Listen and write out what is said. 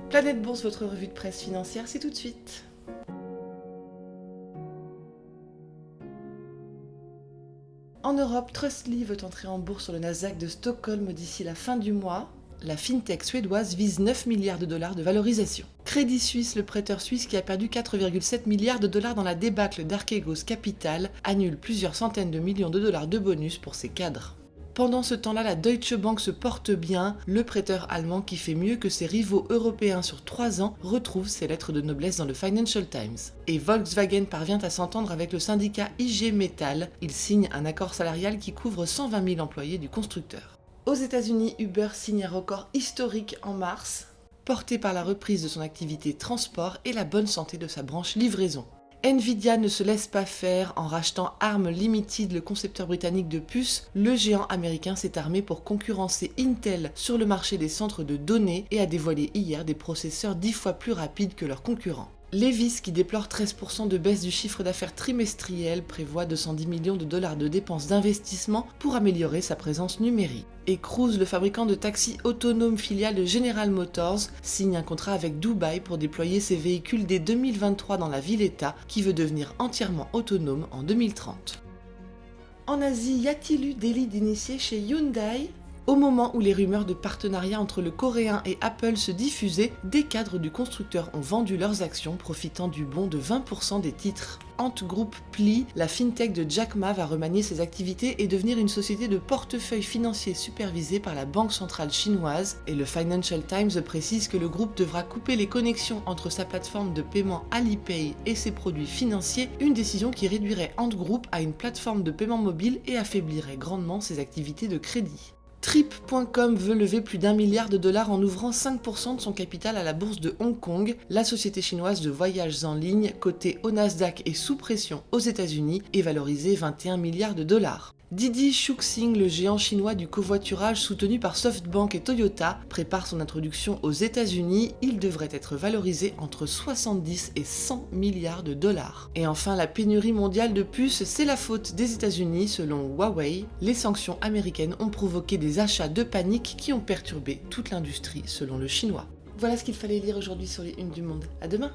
Planète Bourse, votre revue de presse financière, c'est tout de suite. En Europe, Trustly veut entrer en bourse sur le Nasdaq de Stockholm d'ici la fin du mois. La fintech suédoise vise 9 milliards de dollars de valorisation. Crédit Suisse, le prêteur suisse qui a perdu 4,7 milliards de dollars dans la débâcle d'Archegos Capital, annule plusieurs centaines de millions de dollars de bonus pour ses cadres. Pendant ce temps-là, la Deutsche Bank se porte bien. Le prêteur allemand qui fait mieux que ses rivaux européens sur 3 ans retrouve ses lettres de noblesse dans le Financial Times. Et Volkswagen parvient à s'entendre avec le syndicat IG Metall. Il signe un accord salarial qui couvre 120 000 employés du constructeur. Aux États-Unis, Uber signe un record historique en mars, porté par la reprise de son activité transport et la bonne santé de sa branche livraison. Nvidia ne se laisse pas faire en rachetant ARM Limited, le concepteur britannique de puces. Le géant américain s'est armé pour concurrencer Intel sur le marché des centres de données et a dévoilé hier des processeurs 10 fois plus rapides que leurs concurrents. Levi's, qui déplore 13% de baisse du chiffre d'affaires trimestriel, prévoit 210 millions de dollars de dépenses d'investissement pour améliorer sa présence numérique. Et Cruise, le fabricant de taxis autonomes filiale de General Motors, signe un contrat avec Dubaï pour déployer ses véhicules dès 2023 dans la ville-État, qui veut devenir entièrement autonome en 2030. En Asie, y a-t-il eu délit d'initié chez Hyundai ? Au moment où les rumeurs de partenariat entre le Coréen et Apple se diffusaient, des cadres du constructeur ont vendu leurs actions, profitant du bond de 20% des titres. Ant Group plie, la fintech de Jack Ma va remanier ses activités et devenir une société de portefeuille financier supervisée par la Banque centrale chinoise. Et le Financial Times précise que le groupe devra couper les connexions entre sa plateforme de paiement Alipay et ses produits financiers, une décision qui réduirait Ant Group à une plateforme de paiement mobile et affaiblirait grandement ses activités de crédit. Trip.com veut lever plus d'1 milliard de dollars en ouvrant 5% de son capital à la bourse de Hong Kong. La société chinoise de voyages en ligne, cotée au Nasdaq et sous pression aux États-Unis, est valorisée 21 milliards de dollars. Didi Chuxing, le géant chinois du covoiturage soutenu par SoftBank et Toyota, prépare son introduction aux États-Unis. Il devrait être valorisé entre 70 et 100 milliards de dollars. Et enfin, la pénurie mondiale de puces, c'est la faute des États-Unis selon Huawei. Les sanctions américaines ont provoqué des achats de panique qui ont perturbé toute l'industrie selon le chinois. Voilà ce qu'il fallait lire aujourd'hui sur les unes du Monde. À demain!